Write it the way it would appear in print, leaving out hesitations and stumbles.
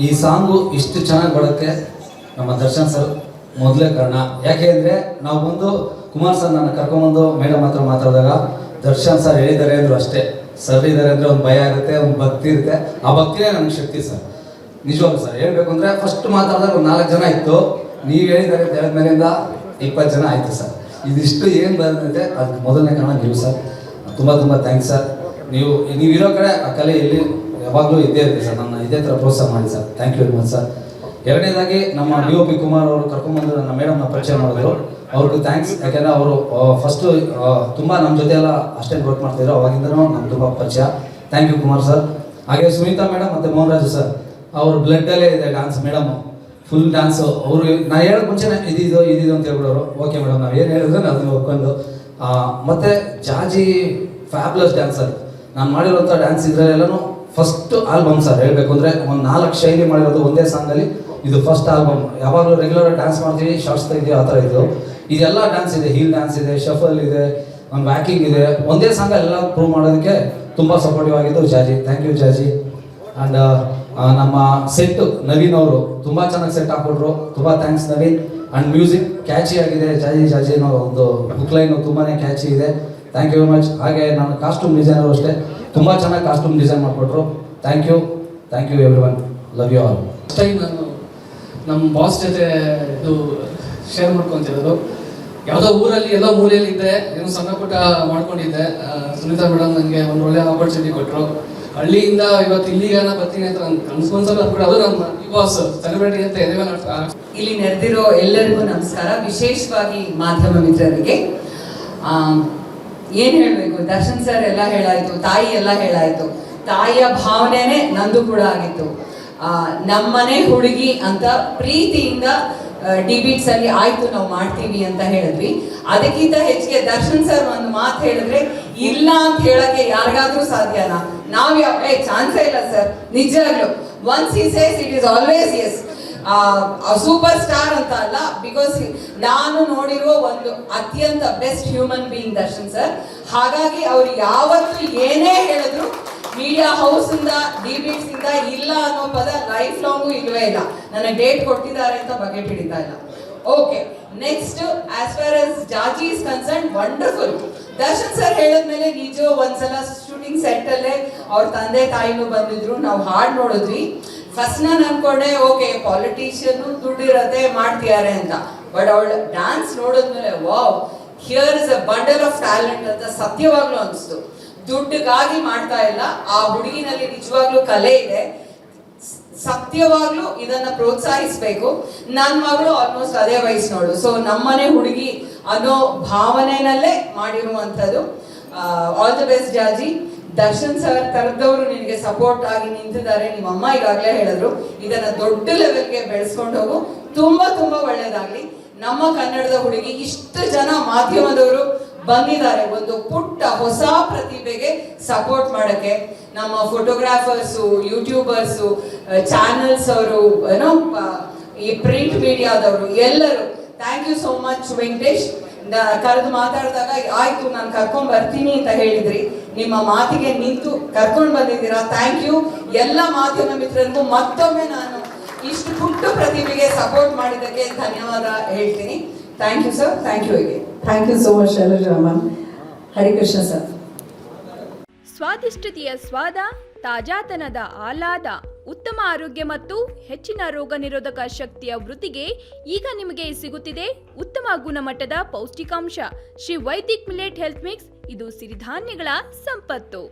ಈ ಸಾಂಗು ಇಷ್ಟು ಚೆನ್ನಾಗಿ ಬರೋಕ್ಕೆ ನಮ್ಮ ದರ್ಶನ್ ಸರ್ ಮೊದಲೇ ಕಾರಣ. ಯಾಕೆ ಅಂದರೆ ನಾವು ಬಂದು ಕುಮಾರ್ ಸರ್ ನನ್ನ ಕರ್ಕೊಂಬಂದು ಮೇಡಮ್ ಹತ್ರ ಮಾತಾಡಿದಾಗ ದರ್ಶನ್ ಸರ್ ಹೇಳಿದ್ದಾರೆ ಅಂದರು ಅಷ್ಟೇ. ಸರ್ ಇದ್ದಾರೆ ಅಂದರೆ ಒಂದು ಭಯ ಇರುತ್ತೆ, ಒಂದು ಭಕ್ತಿ ಇರುತ್ತೆ. ಆ ಭಕ್ತಿನೇ ನನಗೆ ಶಕ್ತಿ ಸರ್. ನಿಜವಾಗ್ಲೂ ಸರ್ ಹೇಳಬೇಕು ಅಂದರೆ ಫಸ್ಟ್ ಮಾತಾಡಿದಾಗ ಒಂದು 4 ಜನ ಇತ್ತು. ನೀವು ಹೇಳಿದ್ದಾರೆ ಅಂತ ಹೇಳಿದ ಮೇಲಿಂದ 20 ಜನ ಆಯಿತು ಸರ್. ಇದಿಷ್ಟು ಏನು ಬಂದಿದೆ ಅದಕ್ಕೆ ಮೊದಲನೇ ಕಾರಣ ನೀವು ಸರ್. ತುಂಬ ತುಂಬ ಥ್ಯಾಂಕ್ಸ್ ಸರ್. ನೀವಿರೋ ಕಡೆ ಆ ಕಲೆ ಎಲ್ಲಿ ಯಾವಾಗಲೂ ಇದ್ದೇ ಇರುತ್ತೆ ಸರ್. ನನ್ನ ಇದೇ ಥರ ಪ್ರೋತ್ಸಾಹ ಮಾಡಿ sir. Thank you very much sir. ಎರಡನೇದಾಗಿ ನಮ್ಮ DOP ಕುಮಾರ್ ಅವರು ಕರ್ಕೊಂಡ್ಬಂದು ನನ್ನ ಮೇಡಮ್ನ ಪರಿಚಯ ಮಾಡಿದ್ರು. ಅವ್ರಿಗೂ ಥ್ಯಾಂಕ್ಸ್. ಯಾಕೆಂದರೆ ಅವರು ಫಸ್ಟು ತುಂಬ ನಮ್ಮ ಜೊತೆ ಎಲ್ಲ ಅಷ್ಟೇನು ವರ್ಕ್ ಮಾಡ್ತಿದ್ರು. ಅವಾಗಿಂದನೂ ನಮ್ಗೆ ತುಂಬ ಪರಿಚಯ. Thank you Kumar sir. ಹಾಗೆ ಸುನೀತಾ ಮೇಡಮ್ ಮತ್ತು ಮೋಹನ್ ರಾಜು ಸರ್, ಅವ್ರ ಬ್ಲಡ್ಡಲ್ಲೇ ಇದೆ ಡ್ಯಾನ್ಸ್. Madam full dance. ಅವರು ನಾನು ಹೇಳೋಕ್ಕೆ ಮುಂಚೆನೇ ಇದಿದು ಅಂತ ಹೇಳ್ಬಿಡೋರು. ಓಕೆ ಮೇಡಮ್ ನಾವು ಏನು ಹೇಳಿದ್ರೆ ಅದನ್ನು ಒಪ್ಕೊಂಡು. ಮತ್ತು ಜಾಜಿ ಫ್ಯಾಬ್ಲಸ್ ಡ್ಯಾನ್ಸರ್. ನಾನು ಮಾಡಿರೋಂಥ ಡ್ಯಾನ್ಸ್ ಇದರಲ್ಲೆಲ್ಲನೂ ಫಸ್ಟ್ ಆಲ್ಬಮ್ ಸರ್. ಹೇಳಬೇಕು ಅಂದರೆ ಒಂದು 4 ಶೈಲಿ ಮಾಡಿರೋದು ಒಂದೇ ಸಾಂಗಲ್ಲಿ. ಇದು ಫಸ್ಟ್ ಆಲ್ಬಮ್. ಯಾವಾಗಲೂ ರೆಗ್ಯುಲರ್ ಡ್ಯಾನ್ಸ್ ಮಾಡ್ತೀವಿ, ಶಾರ್ಟ್ಸ್ ತೆಗಿತೀವಿ, ಆ ಥರ ಇದು. ಇದೆಲ್ಲ ಡ್ಯಾನ್ಸ್ ಇದೆ. ಹೀಲ್ ಡ್ಯಾನ್ಸ್ ಇದೆ, ಶಫಲ್ ಇದೆ, ಒಂದು ವ್ಯಾಕಿಂಗ್ ಇದೆ. ಒಂದೇ ಸಾಂಗ ಎಲ್ಲ ಪ್ರೂವ್ ಮಾಡೋದಕ್ಕೆ ತುಂಬ ಸಪೋರ್ಟಿವ್ ಆಗಿದ್ದು Jaji. Thank you Jaji. And ನಮ್ಮ ಸೆಟ್ಟು ನವೀನ್ ಅವರು ತುಂಬ ಚೆನ್ನಾಗಿ ಸೆಟ್ ಹಾಕ್ಕೊಟ್ರು. ತುಂಬ thanks Naveen. And music catchy ಆಗಿದೆ. ಜಾಜಿ ಅನ್ನೋ ಒಂದು ಬುಕ್ಲೈನು ತುಂಬಾ ಕ್ಯಾಚಿ ಇದೆ. Thank you very much. ಹಾಗೆ ನನ್ನ ಕಾಸ್ಟ್ಯೂಮ್ ಡಿಸೈನರು ಅಷ್ಟೇ ತುಂಬ ಚೆನ್ನಾಗಿ ಕಾಸ್ಟ್ಯೂಮ್ ಡಿಸೈನ್ ಮಾಡಿಕೊಟ್ರು. Thank you everyone. Love you all. Time ನಾನು ನಮ್ಮ ಬಾಸ್ ಜೊತೆ ಇದು ಶೇರ್ ಮಾಡ್ಕೊತಿರೋದು. ಯಾವುದೋ ಊರಲ್ಲಿ ಎಲ್ಲೋ ಮೂಲೆಯಲ್ಲಿ ಇದ್ದೆ, ಏನೋ ಸಣ್ಣ ಪುಟ್ಟ ಮಾಡ್ಕೊಂಡಿದ್ದೆ. ಸುನೀತಾ ಮೇಡಮ್ ನನಗೆ ಒಂದು ಒಳ್ಳೆ ಆಪರ್ಚುನಿಟಿ ಕೊಟ್ಟರು. ಹಳ್ಳಿಯಿಂದ ಇವತ್ತು ಇಲ್ಲಿಗೆ ಬರ್ತೀನಿ ಅಂತ ನಾನು ಕನ್ಸ್ಕೊಂಡ್ಸಲ್ಲ ಅನ್ಬಿಟ್ಟು ಅದು ನಮ್ಮ ಬಾಸ್ ಸೆಲೆಬ್ರಿಟಿ ಅಂತ ಎದೆ ಇಲ್ಲಿ ನೆರೆದಿರೋ ಎಲ್ಲರಿಗೂ ನಮಸ್ಕಾರ. ವಿಶೇಷವಾಗಿ ಮಾಧ್ಯಮ ಮಿತ್ರರಿಗೆ ಏನ್ ಹೇಳ್ಬೇಕು, ದರ್ಶನ್ ಸರ್ ಎಲ್ಲ ಹೇಳಾಯ್ತು, ತಾಯಿ ಎಲ್ಲ ಹೇಳಾಯ್ತು. ತಾಯಿಯ ಭಾವನೆನೇ ನಂದು ಕೂಡ ಆಗಿತ್ತು. ನಮ್ಮನೆ ಹುಡುಗಿ ಅಂತ ಪ್ರೀತಿಯಿಂದ ಡಿಬೇಟ್ಸ್ ಅಲ್ಲಿ ಆಯ್ತು ನಾವು ಮಾಡ್ತೀವಿ ಅಂತ ಹೇಳಿದ್ವಿ. ಅದಕ್ಕಿಂತ ಹೆಚ್ಚಿಗೆ ದರ್ಶನ್ ಸರ್ ಒಂದು ಮಾತು ಹೇಳಿದ್ರೆ ಇಲ್ಲ ಅಂತ ಹೇಳಕ್ಕೆ ಯಾರಿಗಾದ್ರೂ ಸಾಧ್ಯನಾ? ನಾವ್ ಚಾನ್ಸೇ ಇಲ್ಲ ಸರ್. ನಿಜವಾಗ್ಲು once he says it is always yes. Super star ಅಂತ ಅಲ್ಲ, ಬಿಕಾಸ್ ನಾನು ನೋಡಿರುವ ಒಂದು ಅತ್ಯಂತ best human being Darshan sir. ಹಾಗಾಗಿ ಅವ್ರು ಯಾವತ್ತು ಏನೇ ಹೇಳಿದ್ರು ಮೀಡಿಯಾ ಹೌಸ್ ಇಂದ ಡಿಬೇಟ್ಸ್ ಇಂದ ಇಲ್ಲ ಅನ್ನೋ ಪದ ಲೈಫ್ ಲಾಂಗು ಇಲ್ವೇ ಇಲ್ಲ. ನನಗೆ ಡೇಟ್ ಕೊಟ್ಟಿದ್ದಾರೆ ಅಂತ ಬಗೆಟ್ ಹಿಡಿತಾ ಇಲ್ಲ. Okay, next as far as Jaji is concern, wonderful. Darshan sir ಹೇಳಿದ್ಮೇಲೆ ನಿಜ ಒಂದ್ಸಲ ಶೂಟಿಂಗ್ ಸೆಟ್ ಅಲ್ಲೇ ಅವ್ರ ತಂದೆ ತಾಯಿನೂ ಬಂದಿದ್ರು. ನಾವು ಹಾಡ್ ನೋಡಿದ್ವಿ. ಫಸ್ಟ್ ನಾನು ಅನ್ಕೊಂಡೆ ಓಕೆ ಪಾಲಿಟಿಷಿಯನ್ ದುಡ್ಡಿರತ್ತೆ ಮಾಡ್ತಿದ್ದಾರೆ ಅಂತ. ಬಟ್ ಅವಳ ಡ್ಯಾನ್ಸ್ ನೋಡಿದ್ಮೇಲೆ wow, here is a bundle of talent ಅಂತ ಸತ್ಯವಾಗ್ಲೂ ಅನಿಸ್ತು. ದುಡ್ಡಿಗಾಗಿ ಮಾಡ್ತಾ ಇಲ್ಲ. ಆ ಹುಡುಗಿನಲ್ಲಿ ನಿಜವಾಗ್ಲೂ ಕಲೆ ಇದೆ. ಸತ್ಯವಾಗ್ಲೂ ಇದನ್ನ ಪ್ರೋತ್ಸಾಹಿಸ್ಬೇಕು. ನನ್ನ ಮಗಳು ಆಲ್ಮೋಸ್ಟ್ ಅದೇ ವಯಸ್ಸಿನೋಳು. ಸೊ ನಮ್ಮನೆ ಹುಡುಗಿ ಅನ್ನೋ ಭಾವನೆನಲ್ಲೇ ಮಾಡಿರುವಂಥದ್ದು. ಆಲ್ ದಿ ಬೆಸ್ಟ್ ಜಾಜಿ. ದರ್ಶನ್ ಸರ್ ತರದವರು ನಿನಗೆ ಸಪೋರ್ಟ್ ಆಗಿ ನಿಂತಿದ್ದಾರೆ. ನಿಮ್ಮ ಅಮ್ಮ ಈಗಾಗಲೇ ಹೇಳಿದ್ರು ಇದನ್ನ ದೊಡ್ಡ ಲೆವೆಲ್ಗೆ ಬೆಳೆಸ್ಕೊಂಡು ಹೋಗು. ತುಂಬಾ ತುಂಬಾ ಒಳ್ಳೇದಾಗ್ಲಿ. ನಮ್ಮ ಕನ್ನಡದ ಹುಡುಗಿ ಇಷ್ಟು ಜನ ಮಾಧ್ಯಮದವರು ಬಂದಿದ್ದಾರೆ ಒಂದು ಪುಟ್ಟ ಹೊಸ ಪ್ರತಿಭೆಗೆ ಸಪೋರ್ಟ್ ಮಾಡಕ್ಕೆ. ನಮ್ಮ ಫೋಟೋಗ್ರಾಫರ್ಸು, ಯೂಟ್ಯೂಬರ್ಸು, ಚಾನೆಲ್ಸ್ ಅವರು, ಏನೋ ಈ ಪ್ರಿಂಟ್ ಮೀಡಿಯಾದವರು ಎಲ್ಲರೂ thank you so much. Venkatesh ಕರೆದು ಮಾತಾಡಿದಾಗ ಆಯ್ತು ನಾನು ಕರ್ಕೊಂಡ್ ಬರ್ತೀನಿ ಅಂತ ಹೇಳಿದ್ರಿ. ನಿಮ್ಮ ಮಾತಿಗೆ ನಿಂತು ಕರ್ಕೊಂಡು ಬಂದಿದ್ದೀರಾ. Thank you. ಎಲ್ಲ ಮಾಧ್ಯಮ ಮಿತ್ರರಿಗೂ ಮತ್ತೊಮ್ಮೆ ನಾನು ಇಷ್ಟು ಪುಟ್ಟ ಪ್ರತಿಭೆಗೆ ಸಪೋರ್ಟ್ ಮಾಡಿದ್ದಕ್ಕೆ ಧನ್ಯವಾದ ಹೇಳ್ತೀನಿ. Thank you sir. Thank you again. Thank you so much Shailaja ma'am. Harikrishna sir. ಸ್ವಾದಿಷ್ಟತೆಯ ಸ್ವಾದ, ತಾಜಾತನದ ಆಹ್ಲಾದ, ಉತ್ತಮ ಆರೋಗ್ಯ ಮತ್ತು ಹೆಚ್ಚಿನ ರೋಗ ನಿರೋಧಕ ಶಕ್ತಿಯ ವೃದ್ಧಿಗೆ ಈಗ ನಿಮಗೆ ಸಿಗುತ್ತಿದೆ ಉತ್ತಮ ಗುಣಮಟ್ಟದ ಪೌಷ್ಟಿಕಾಂಶ Shri Vaidik millet health mix. ಇದು ಸಿರಿಧಾನ್ಯಗಳ ಸಂಪತ್ತು.